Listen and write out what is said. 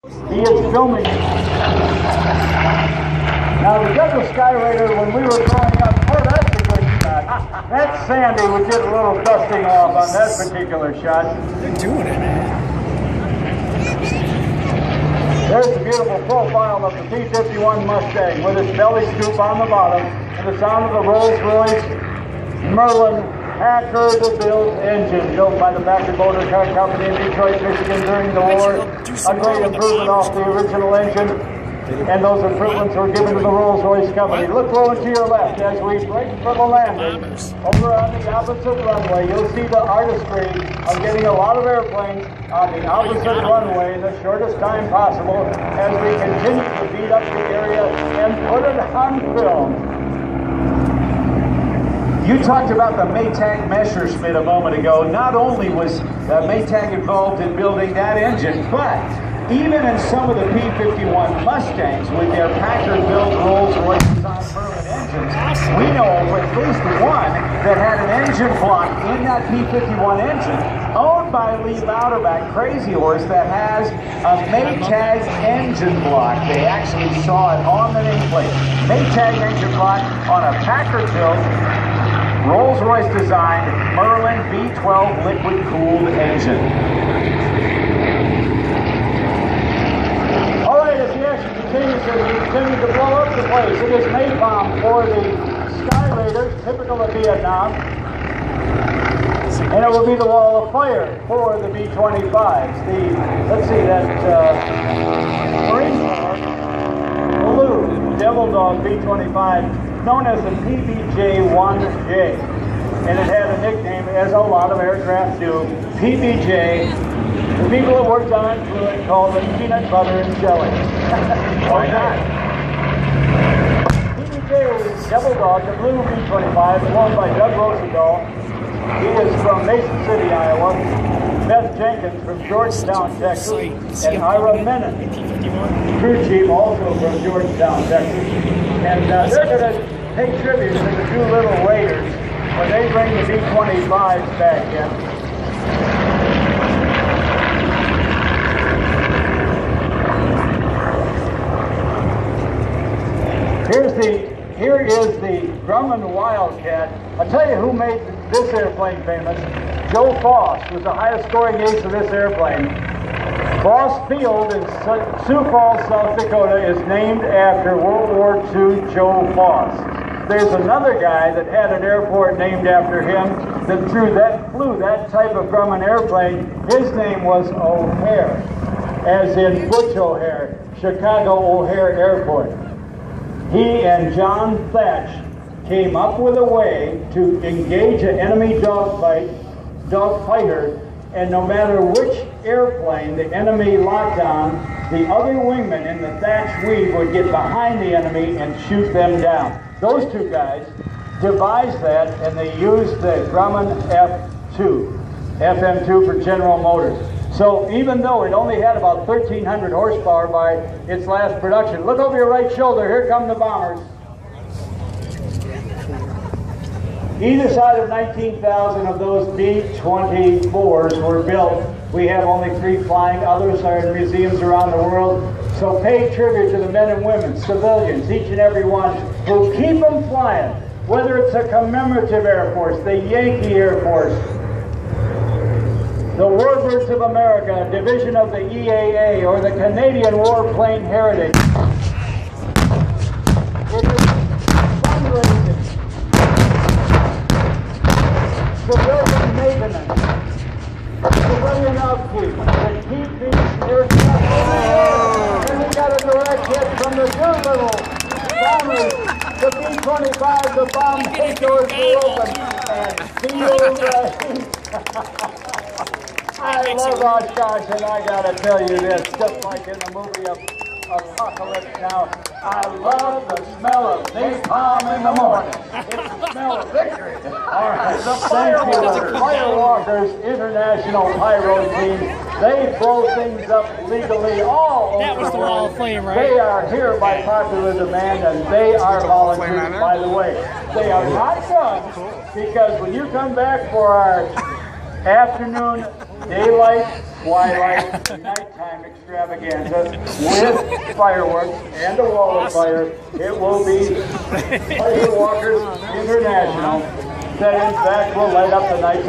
He is filming it. Now the Douglas Skyraider, when we were growing up, oh, that's a good shot. That's Sandy, we did a little dusting off on that particular shot. They're doing it, man. There's the beautiful profile of the P-51 Mustang with its belly scoop on the bottom and the sound of the Rolls-Royce Merlin Packard-built engine built by the Packard Motor Car Company in Detroit, Michigan during the war. A great improvement off the original engine, and those improvements were given to the Rolls-Royce Company. Look low and to your left as we break for the landing. Over on the opposite runway, you'll see the artistry of getting a lot of airplanes on the opposite runway in the shortest time possible as we continue to beat up the area and put it on film. You talked about the Maytag Messerschmitt a moment ago. Not only was Maytag involved in building that engine, but even in some of the P-51 Mustangs with their Packard-built Rolls-Royce on Merlin engines, we know of at least one that had an engine block in that P-51 engine owned by Lee Louderback, Crazy Horse, that has a Maytag engine block. They actually saw it on the nameplate. Maytag engine block on a Packard-built Rolls-Royce designed Merlin V12 liquid-cooled engine. All right, as the action continues, as we continue to blow up the place, it is napalm for the Skyraider, typical of Vietnam. And it will be the wall of fire for the B-25s. Let's see, that Marine Blue Devil Dog B-25, known as the PBJ-1J, and it had a nickname, as a lot of aircraft do, PBJ. The people that worked on it fluid called it peanut butter and jelly. Why not? PBJ Devil Dog, the blue B-25, owned by Doug Rosendahl. He is from Mason City, Iowa. Beth Jenkins from Georgetown, Texas, and Ira Menon, crew chief, also from Georgetown, Texas. And they're going to pay tribute to the two little Raiders when they bring the B-25s back in. Here is the Grumman Wildcat. I'll tell you who made this airplane famous. Joe Foss was the highest scoring ace of this airplane. Foss Field in Sioux Falls, South Dakota is named after World War II Joe Foss. There's another guy that had an airport named after him that flew that type of Grumman airplane. His name was O'Hare, as in Butch O'Hare, Chicago O'Hare Airport. He and John Thatch came up with a way to engage an enemy dogfighter, and no matter which airplane the enemy locked on, the other wingman in the Thatch weave would get behind the enemy and shoot them down. Those two guys devised that, and they used the Grumman F2, FM2 for General Motors. So even though it only had about 1,300 horsepower by its last production, look over your right shoulder, here come the bombers. Either side of 19,000 of those B-24s were built. We have only 3 flying, others are in museums around the world. So pay tribute to the men and women, civilians, each and every one, who keep them flying. Whether it's a commemorative Air Force, the Yankee Air Force, the Warbirds of America, a division of the EAA, or the Canadian Warplane Heritage. It is fundraising, civilian maintenance, civilian upkeep, to keep these aircraft in the air. And we got a direct hit from the Doolittle bombers, the B-25, the bomb hit doors were open, and sealed I love OshKosh, and I gotta tell you this, just like in the movie of Apocalypse Now, I love the smell of napalm in the morning. It's the smell of victory. All right, the Firewalkers International Pyro Team, they blow things up legally all over that was the wall of flame, right? They are here by popular demand, and they are volunteers, by the way. They are not done, because when you come back for our afternoon daylight twilight, nighttime extravaganza with fireworks and a wall of fire. It will be Firewalkers International that in fact will light up the night.